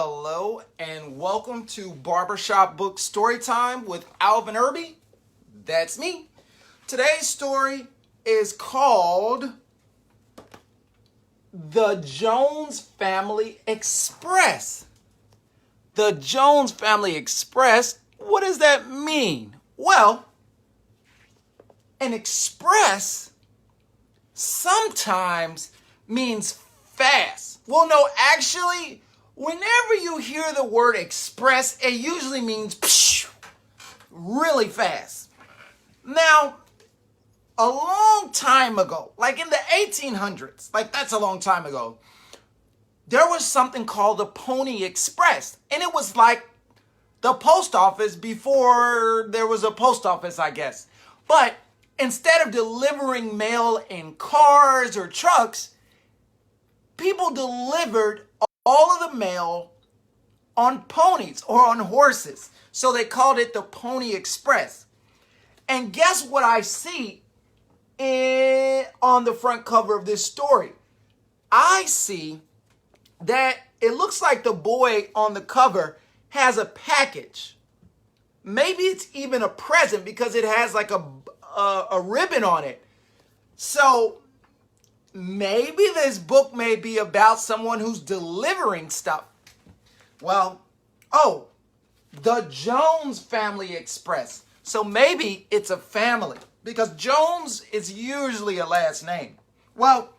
Hello and welcome to Barbershop Books story time with Alvin Irby. That's me. Today's story is called The Jones Family Express. The Jones Family Express, what does that mean? Well, an express sometimes means fast. Well, no, actually, whenever you hear the word express, it usually means really fast. Now, a long time ago, like in the 1800s, that's a long time ago, there was something called the Pony Express. And it was like the post office before there was a post office, I guess. But instead of delivering mail in cars or trucks, people delivered all of the mail on ponies or on horses. So they called it the Pony Express. And guess what I see on the front cover of this story? I see that it looks like the boy on the cover has a package. Maybe it's even a present because it has like a ribbon on it. So maybe this book may be about someone who's delivering stuff. Well, the Jones Family Express. So maybe it's a family because Jones is usually a last name. Well,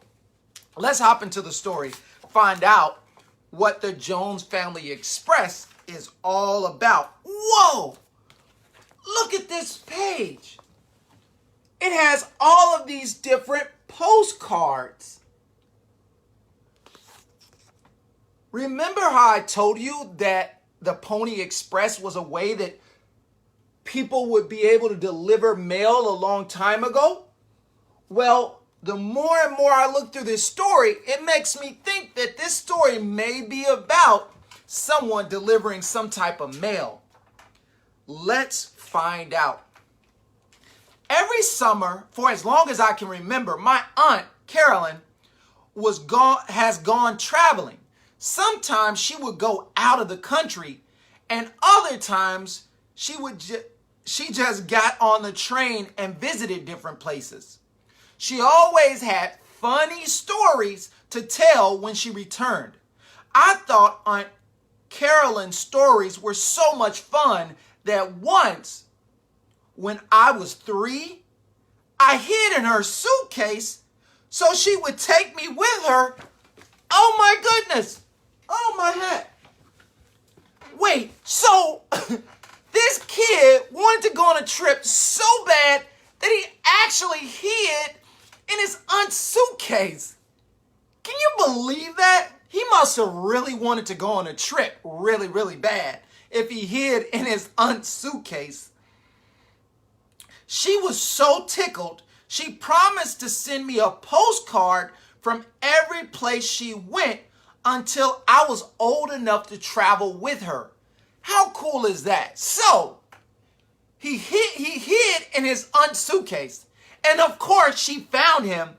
let's hop into the story, find out what the Jones Family Express is all about. Whoa! Look at this page. It has all of these different postcards. Remember how I told you that the Pony Express was a way that people would be able to deliver mail a long time ago? Well, the more and more I look through this story, it makes me think that this story may be about someone delivering some type of mail. Let's find out. Every summer, for as long as I can remember, my aunt, Carolyn, has gone traveling. Sometimes she would go out of the country, and other times she just got on the train and visited different places. She always had funny stories to tell when she returned. I thought Aunt Carolyn's stories were so much fun that once, when I was 3, I hid in her suitcase so she would take me with her. Oh my goodness. Oh my head. Wait, so this kid wanted to go on a trip so bad that he actually hid in his aunt's suitcase. Can you believe that? He must have really wanted to go on a trip really, really bad if he hid in his aunt's suitcase. She was so tickled, she promised to send me a postcard from every place she went until I was old enough to travel with her. How cool is that? So, he hid in his aunt's suitcase. And of course, she found him.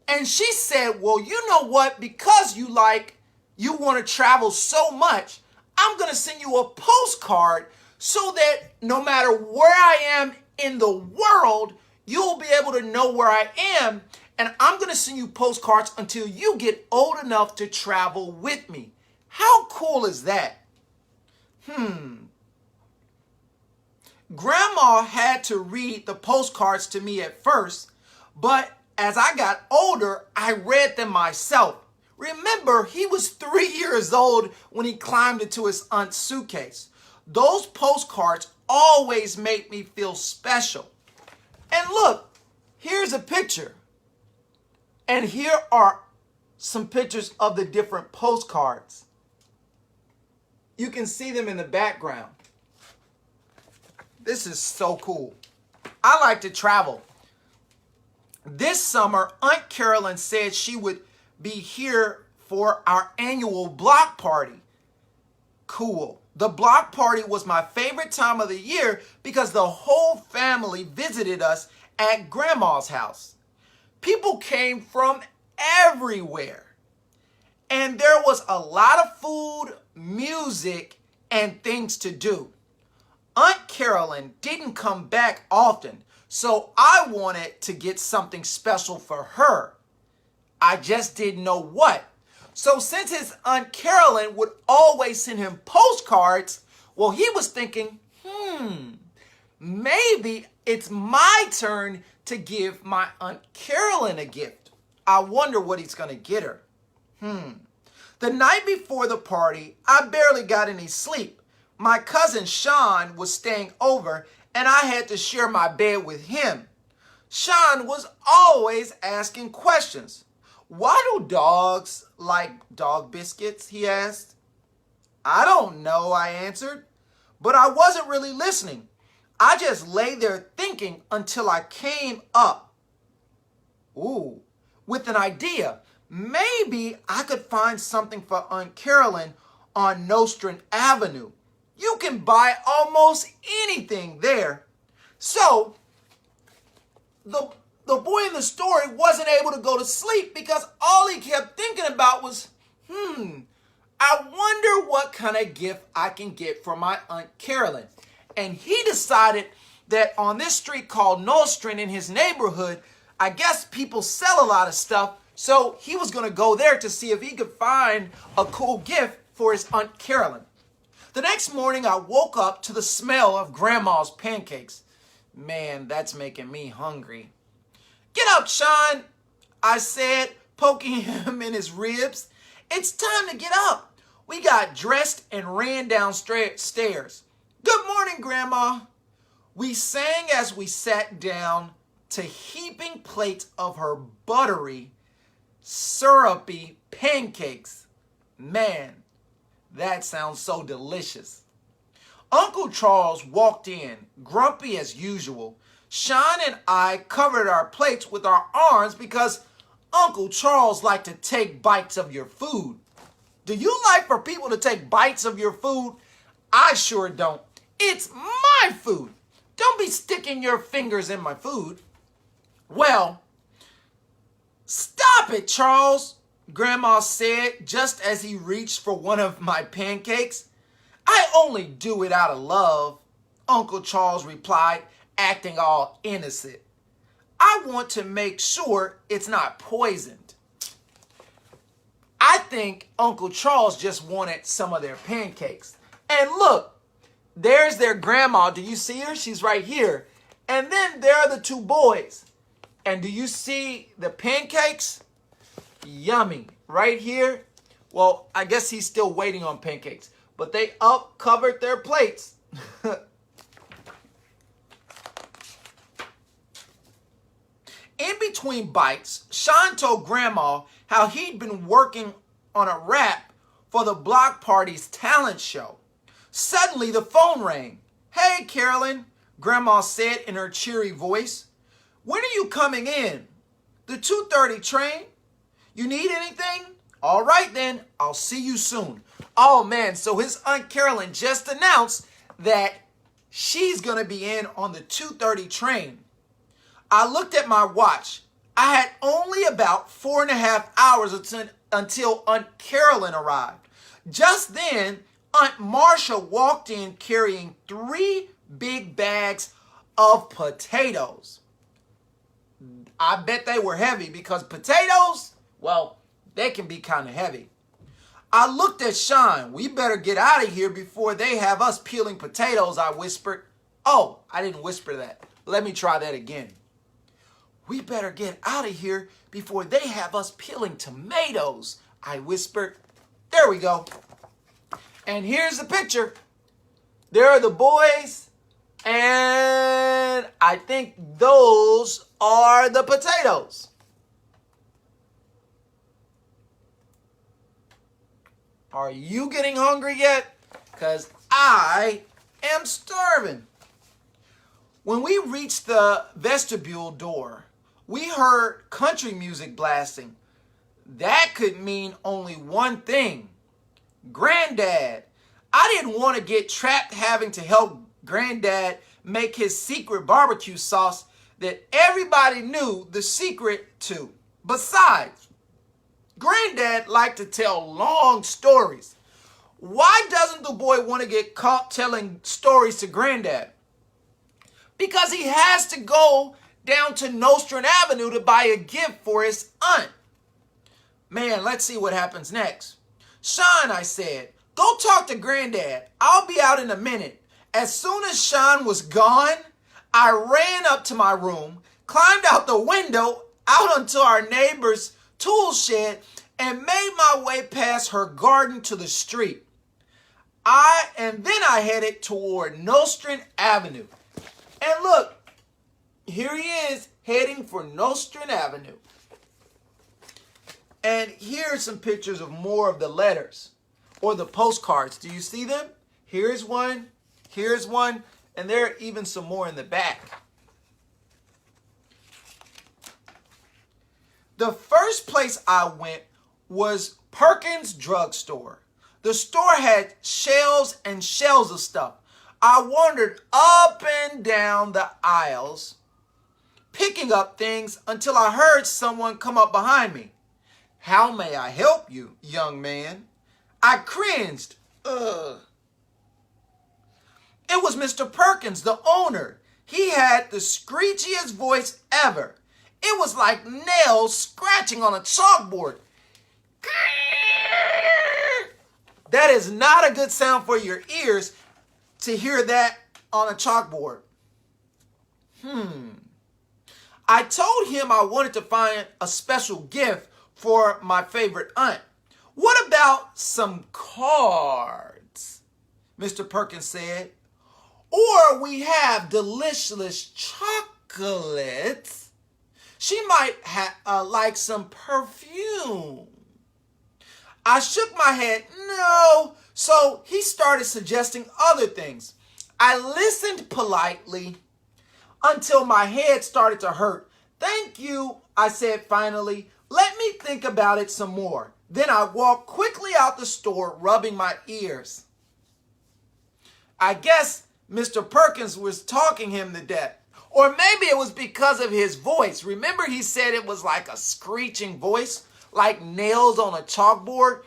And she said, well, you know what? Because you want to travel so much, I'm going to send you a postcard so that no matter where I am in the world, you'll be able to know where I am, and I'm going to send you postcards until you get old enough to travel with me. How cool is that? Grandma had to read the postcards to me at first, but as I got older, I read them myself. Remember, he was 3 years old when he climbed into his aunt's suitcase. Those postcards always make me feel special. And look, here's a picture. And here are some pictures of the different postcards. You can see them in the background. This is so cool. I like to travel. This summer, Aunt Carolyn said she would be here for our annual block party. Cool. The block party was my favorite time of the year because the whole family visited us at Grandma's house. People came from everywhere. and there was a lot of food, music, and things to do. Aunt Carolyn didn't come back often, so I wanted to get something special for her. I just didn't know what. So since his Aunt Carolyn would always send him postcards, well, he was thinking, maybe it's my turn to give my Aunt Carolyn a gift. I wonder what he's going to get her. The night before the party, I barely got any sleep. My cousin Sean was staying over, and I had to share my bed with him. Sean was always asking questions. Why do dogs like dog biscuits? He asked. I don't know, I answered, but I wasn't really listening. I just lay there thinking until I came up with an idea. Maybe I could find something for Aunt Carolyn on Nostrand Avenue. You can buy almost anything there. So, the boy in the story wasn't able to go to sleep because all he kept thinking about was, I wonder what kind of gift I can get for my Aunt Carolyn. And he decided that on this street called Nostrand in his neighborhood, I guess people sell a lot of stuff, so he was going to go there to see if he could find a cool gift for his Aunt Carolyn. The next morning, I woke up to the smell of Grandma's pancakes. Man, that's making me hungry. Get up, Sean, I said, poking him in his ribs. It's time to get up. We got dressed and ran downstairs. Good morning, Grandma. We sang as we sat down to heaping plates of her buttery, syrupy pancakes. Man, that sounds so delicious. Uncle Charles walked in, grumpy as usual. Sean and I covered our plates with our arms because Uncle Charles liked to take bites of your food. Do you like for people to take bites of your food? I sure don't. It's my food. Don't be sticking your fingers in my food. Well, stop it, Charles, Grandma said just as he reached for one of my pancakes. I only do it out of love, Uncle Charles replied, acting all innocent. I want to make sure it's not poisoned. I think Uncle Charles just wanted some of their pancakes. And look, there's their grandma. Do you see her? She's right here. And then there are the two boys. And do you see the pancakes? Yummy. Right here. Well, I guess he's still waiting on pancakes. But they covered their plates. In between bites, Sean told Grandma how he'd been working on a rap for the block party's talent show. Suddenly, the phone rang. Hey, Carolyn, Grandma said in her cheery voice. When are you coming in? The 2:30 train? You need anything? All right, then. I'll see you soon. Oh, man. So his Aunt Carolyn just announced that she's going to be in on the 2:30 train. I looked at my watch. I had only about 4.5 hours until Aunt Carolyn arrived. Just then, Aunt Marcia walked in carrying 3 big bags of potatoes. I bet they were heavy because potatoes, well, they can be kind of heavy. I looked at Sean. We better get out of here before they have us peeling potatoes, I whispered. Oh, I didn't whisper that. Let me try that again. We better get out of here before they have us peeling tomatoes, I whispered. There we go. And here's the picture. There are the boys, and I think those are the potatoes. Are you getting hungry yet? Because I am starving. When we reached the vestibule door, we heard country music blasting. That could mean only one thing. Granddad. I didn't want to get trapped having to help Granddad make his secret barbecue sauce that everybody knew the secret to. Besides, Granddad liked to tell long stories. Why doesn't the boy want to get caught telling stories to Granddad? Because he has to go down to Nostrand Avenue to buy a gift for his aunt. Man, let's see what happens next. Sean, I said, go talk to Granddad. I'll be out in a minute. As soon as Sean was gone, I ran up to my room, climbed out the window, out onto our neighbor's tool shed, and made my way past her garden to the street. Then I headed toward Nostrand Avenue. And look, here he is heading for Nostrand Avenue. And here are some pictures of more of the letters or the postcards. Do you see them? Here's one, and there are even some more in the back. The first place I went was Perkins Drugstore. The store had shelves and shelves of stuff. I wandered up and down the aisles, picking up things until I heard someone come up behind me. How may I help you, young man? I cringed. Ugh. It was Mr. Perkins, the owner. He had the screechiest voice ever. It was like nails scratching on a chalkboard. That is not a good sound for your ears to hear that on a chalkboard. I told him I wanted to find a special gift for my favorite aunt. What about some cards? Mr. Perkins said. Or we have delicious chocolates. She might like some perfume. I shook my head, no. So he started suggesting other things. I listened politely until my head started to hurt. Thank you, I said finally. Let me think about it some more. Then I walked quickly out the store, rubbing my ears. I guess Mr. Perkins was talking him to death. Or maybe it was because of his voice. Remember he said it was like a screeching voice, like nails on a chalkboard?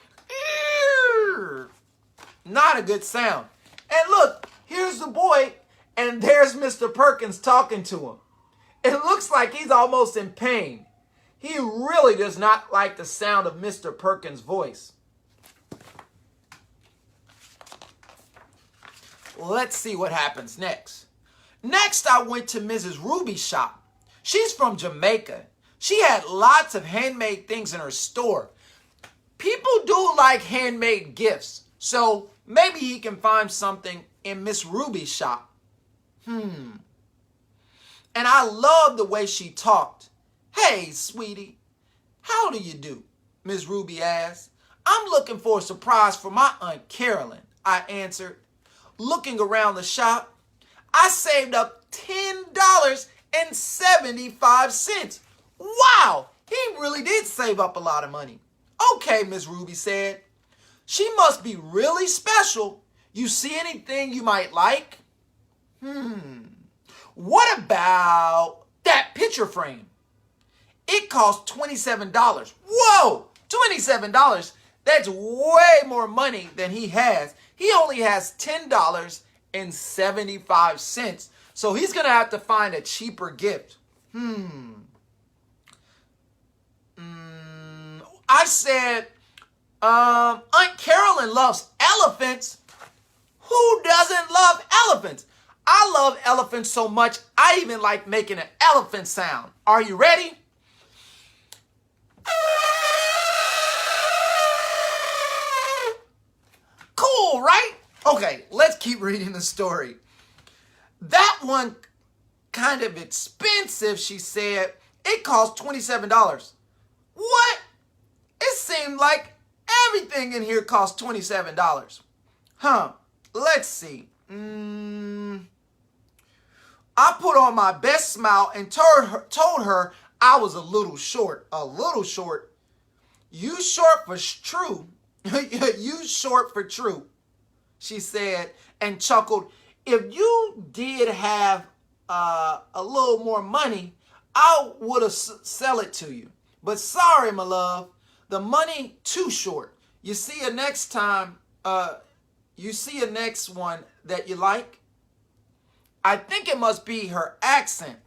Not a good sound. And look, here's the boy, and there's Mr. Perkins talking to him. It looks like he's almost in pain. He really does not like the sound of Mr. Perkins' voice. Let's see what happens next. Next, I went to Mrs. Ruby's shop. She's from Jamaica. She had lots of handmade things in her store. People do like handmade gifts, so maybe he can find something in Miss Ruby's shop. And I loved the way she talked. Hey, sweetie, how do you do? Miss Ruby asked. I'm looking for a surprise for my Aunt Carolyn, I answered. Looking around the shop, I saved up $10.75. Wow, he really did save up a lot of money. Okay, Miss Ruby said. She must be really special. You see anything you might like? What about that picture frame? It cost $27. Whoa, $27. That's way more money than he has. He only has $10.75. So he's going to have to find a cheaper gift. I said, Aunt Carolyn loves elephants. Who doesn't love elephants? I love elephants so much, I even like making an elephant sound. Are you ready? Cool, right? Okay, let's keep reading the story. That one kind of expensive, she said. It cost $27. What? It seemed like everything in here cost $27. Let's see. I put on my best smile and told her I was a little short. A little short? You short for true. You short for true, she said and chuckled. If you did have a little more money, I would have sell it to you. But sorry, my love. The money too short. You see a next time, you see a next one that you like? I think it must be her accent.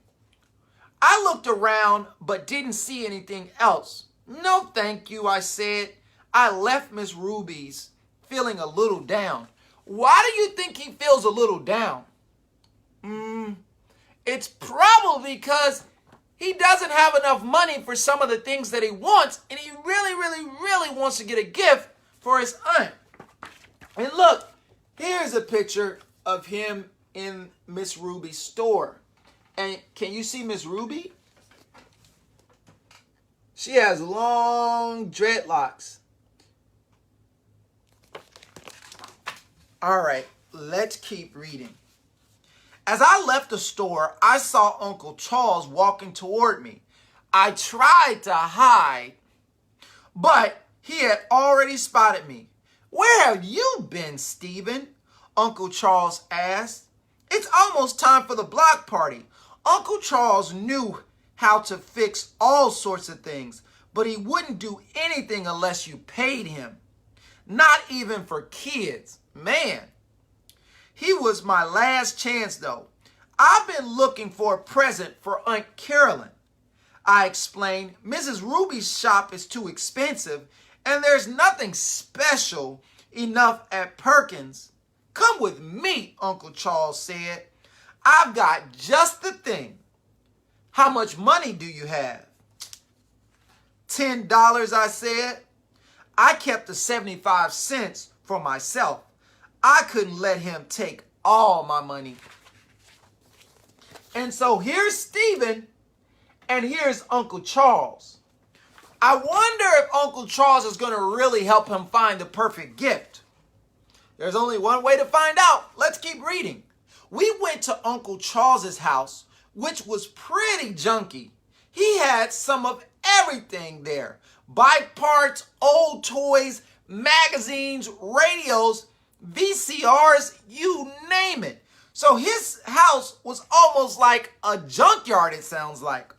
I looked around but didn't see anything else. No, thank you, I said. I left Miss Ruby's feeling a little down. Why do you think he feels a little down? It's probably because he doesn't have enough money for some of the things that he wants, and he really wants to get a gift for his aunt. And look, here's a picture of him in Miss Ruby's store. And can you see Miss Ruby? She has long dreadlocks. All right, let's keep reading. As I left the store, I saw Uncle Charles walking toward me. I tried to hide, but he had already spotted me. Where have you been, Stephen? Uncle Charles asked. It's almost time for the block party. Uncle Charles knew how to fix all sorts of things, but he wouldn't do anything unless you paid him. Not even for kids. Man, he was my last chance, though. I've been looking for a present for Aunt Carolyn. I explained, Mrs. Ruby's shop is too expensive, and there's nothing special enough at Perkins. Come with me, Uncle Charles said. I've got just the thing. How much money do you have? $10, I said. I kept the 75 cents for myself. I couldn't let him take all my money. And so here's Stephen, and here's Uncle Charles. I wonder if Uncle Charles is going to really help him find the perfect gift. There's only one way to find out. Let's keep reading. We went to Uncle Charles's house, which was pretty junky. He had some of everything there. Bike parts, old toys, magazines, radios, VCRs, you name it. So his house was almost like a junkyard, it sounds like.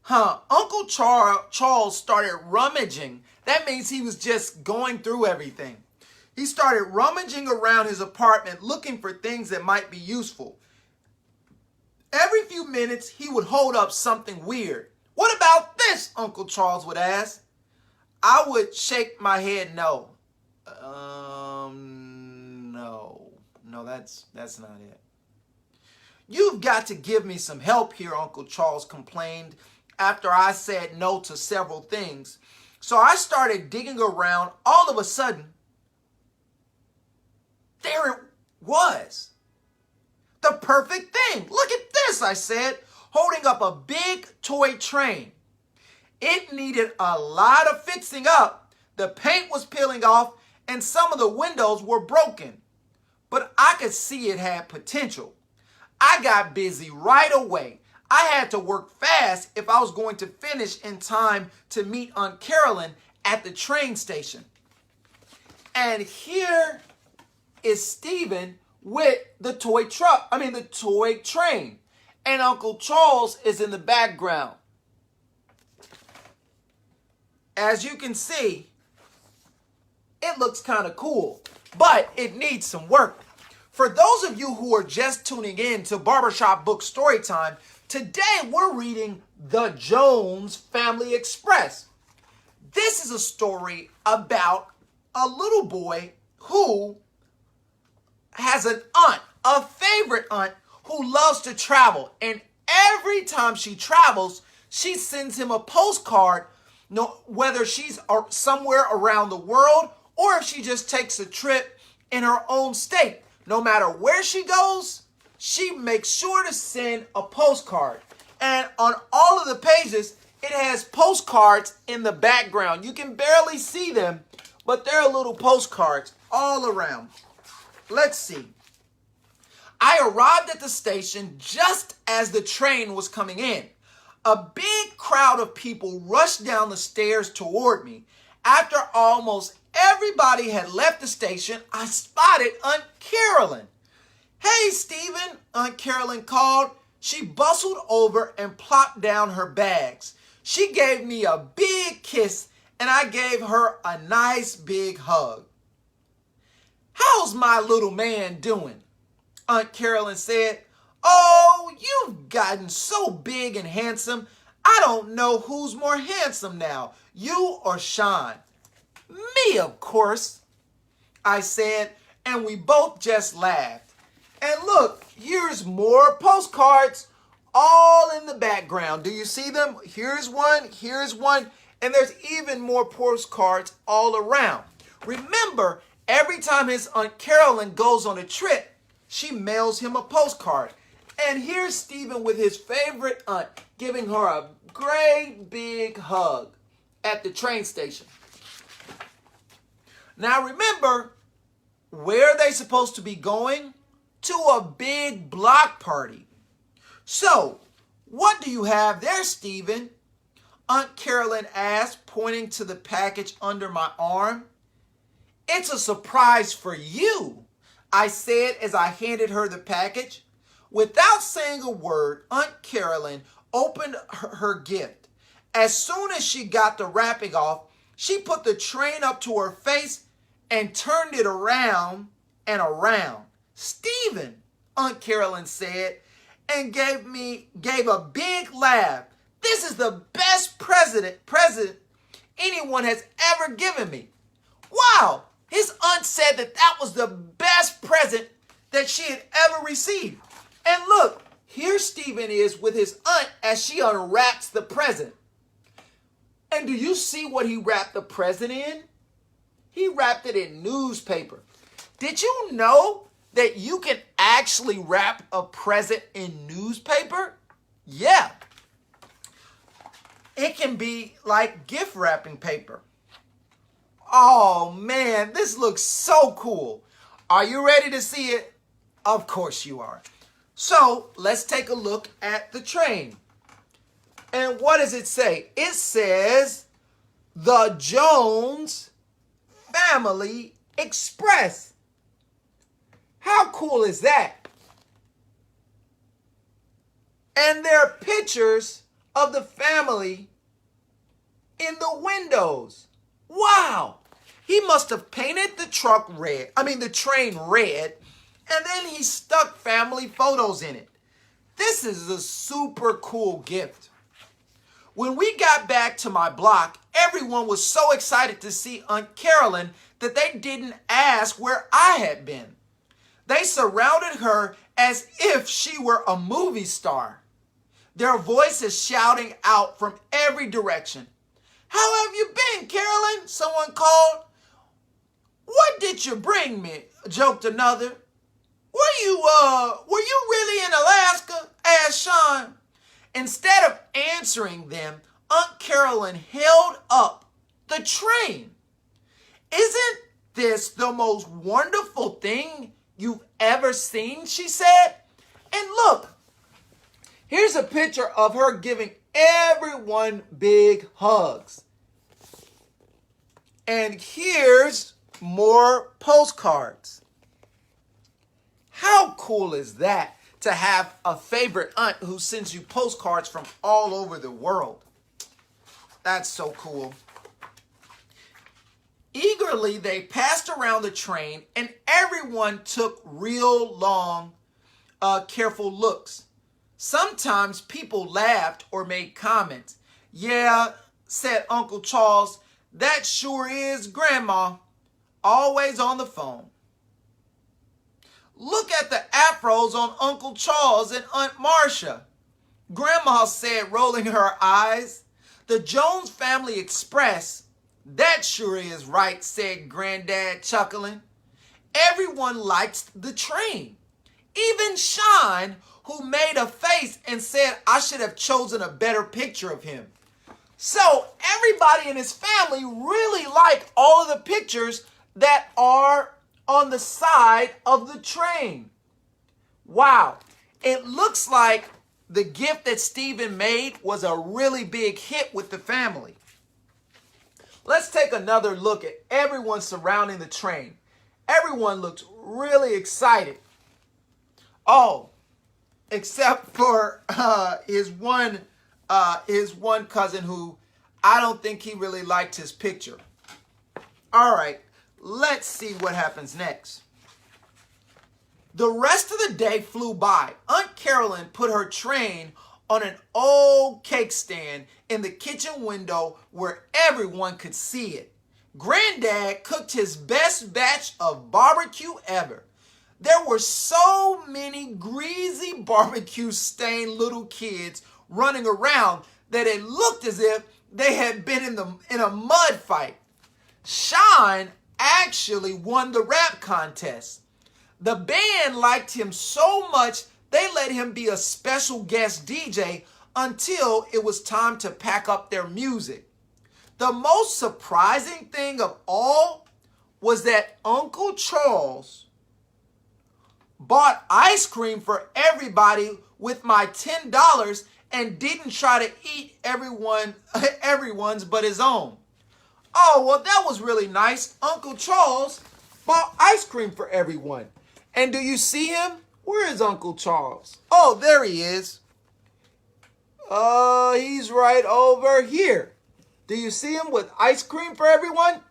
Uncle Charles started rummaging. That means he was just going through everything. He started rummaging around his apartment looking for things that might be useful. Every few minutes, he would hold up something weird. What about this? Uncle Charles would ask. I would shake my head no. No, that's not it. You've got to give me some help here, Uncle Charles complained after I said no to several things. So I started digging around. All of a sudden, there it was. The perfect thing. Look at this, I said, holding up a big toy train. It needed a lot of fixing up. The paint was peeling off and some of the windows were broken. But I could see it had potential. I got busy right away. I had to work fast if I was going to finish in time to meet Aunt Carolyn at the train station. And here is Stephen with the toy train. And Uncle Charles is in the background. As you can see, it looks kind of cool, but it needs some work. For those of you who are just tuning in to Barbershop Books Storytime, today we're reading The Jones Family Express. This is a story about a little boy who has an aunt, a favorite aunt, who loves to travel. And every time she travels, she sends him a postcard, whether she's somewhere around the world or if she just takes a trip in her own state. No matter where she goes, she makes sure to send a postcard. And on all of the pages, it has postcards in the background. You can barely see them, but there are little postcards all around. Let's see. I arrived at the station just as the train was coming in. A big crowd of people rushed down the stairs toward me. After almost everybody had left the station, I spotted Aunt Carolyn. Hey, Stephen, Aunt Carolyn called. She bustled over and plopped down her bags. She gave me a big kiss and I gave her a nice big hug. "How's my little man doing?" Aunt Carolyn said. "Oh, you've gotten so big and handsome. I don't know who's more handsome now, you or Sean." "Me, of course," I said, and we both just laughed. And look, here's more postcards all in the background. Do you see them? Here's one, and there's even more postcards all around. Remember, every time his Aunt Carolyn goes on a trip, she mails him a postcard. And here's Stephen with his favorite aunt giving her a great big hug at the train station. Now remember, where are they supposed to be going? To a big block party. "So, what do you have there, Stephen?" Aunt Carolyn asked, pointing to the package under my arm. "It's a surprise for you," I said as I handed her the package. Without saying a word, Aunt Carolyn opened her gift. As soon as she got the wrapping off, she put the train up to her face and turned it around and around. "Stephen," Aunt Carolyn said, and gave a big laugh. "This is the best present anyone has ever given me." Wow, his aunt said that was the best present that she had ever received. And look, here Stephen is with his aunt as she unwraps the present. And do you see what he wrapped the present in? He wrapped it in newspaper. Did you know that you can actually wrap a present in newspaper? Yeah. It can be like gift wrapping paper. Oh man, this looks so cool. Are you ready to see it? Of course you are. So let's take a look at the train. And what does it say? It says, "The Jones Family Express." How cool is that? And there are pictures of the family in the windows. Wow. He must have painted the train red, and then he stuck family photos in it. This is a super cool gift. When we got back to my block, everyone was so excited to see Aunt Carolyn that they didn't ask where I had been. They surrounded her as if she were a movie star. Their voices shouting out from every direction. "How have you been, Carolyn?" someone called. "What did you bring me?" joked another. Were you really in Alaska?" asked Sean. Instead of answering them, Aunt Carolyn held up the train. "Isn't this the most wonderful thing you've ever seen?" she said. And look, here's a picture of her giving everyone big hugs. And here's more postcards. How cool is that, to have a favorite aunt who sends you postcards from all over the world? That's so cool. Eagerly, they passed around the train, and everyone took real long, careful looks. Sometimes people laughed or made comments. "Yeah," said Uncle Charles, "that sure is Grandma, always on the phone." "Look at the afros on Uncle Charles and Aunt Marcia," Grandma said, rolling her eyes. "The Jones Family Express, that sure is right," said Granddad, chuckling. Everyone liked the train. Even Sean, who made a face and said I should have chosen a better picture of him. So everybody in his family really liked all of the pictures that are on the side of the train. Wow. It looks like the gift that Stephen made was a really big hit with the family. Let's take another look at everyone surrounding the train. Everyone looked really excited. Oh, except for his one his one cousin who I don't think he really liked his picture. All right, let's see what happens next. The rest of the day flew by. Aunt Carolyn put her train on an old cake stand in the kitchen window where everyone could see it. Granddad cooked his best batch of barbecue ever. There were so many greasy barbecue-stained little kids running around that it looked as if they had been in a mud fight. Sean actually won the rap contest. The band liked him so much they let him be a special guest DJ until it was time to pack up their music. The most surprising thing of all was that Uncle Charles bought ice cream for everybody with my $10 and didn't try to eat everyone's but his own. Oh, well, that was really nice. Uncle Charles bought ice cream for everyone. And do you see him? Where is Uncle Charles? Oh, there he is. He's right over here. Do you see him with ice cream for everyone?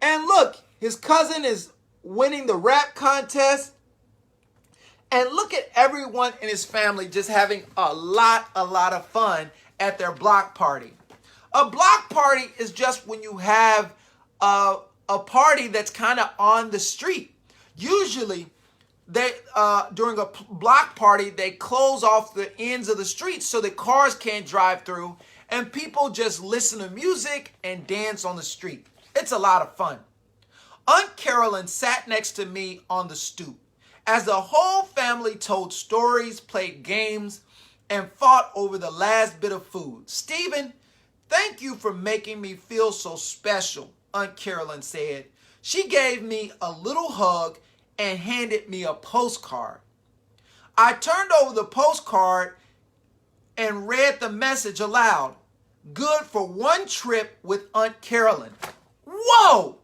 And look, his cousin is winning the rap contest. And look at everyone in his family just having a lot of fun at their block party. A block party is just when you have a party that's kind of on the street. Usually, during a block party, they close off the ends of the street so that cars can't drive through and people just listen to music and dance on the street. It's a lot of fun. Aunt Carolyn sat next to me on the stoop as the whole family told stories, played games, and fought over the last bit of food. Stephen, thank you for making me feel so special, Aunt Carolyn said. She gave me a little hug and handed me a postcard. I turned over the postcard and read the message aloud. Good for one trip with Aunt Carolyn. Whoa!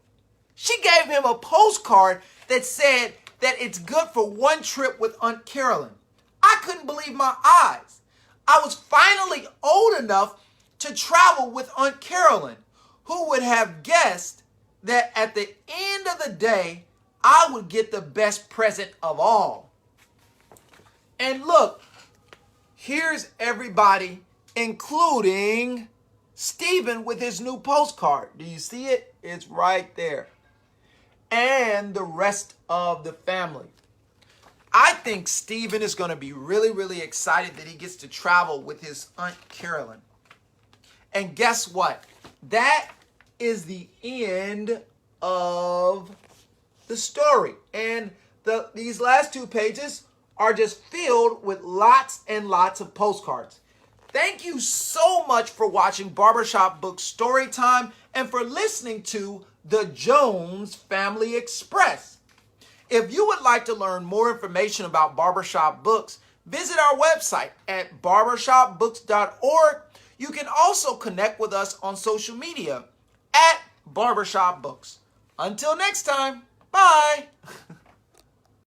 She gave him a postcard that said that it's good for one trip with Aunt Carolyn. I couldn't believe my eyes. I was finally old enough to travel with Aunt Carolyn. Who would have guessed that at the end of the day, I would get the best present of all? And look, here's everybody, including Stephen with his new postcard. Do you see it? It's right there. And the rest of the family. I think Stephen is going to be really excited that he gets to travel with his Aunt Carolyn. And guess what? That is the end of the story. And these last 2 pages are just filled with lots and lots of postcards. Thank you so much for watching Barbershop Books Storytime and for listening to the Jones Family Express. If you would like to learn more information about Barbershop Books, visit our website at barbershopbooks.org. You can also connect with us on social media at Barbershop Books. Until next time, bye.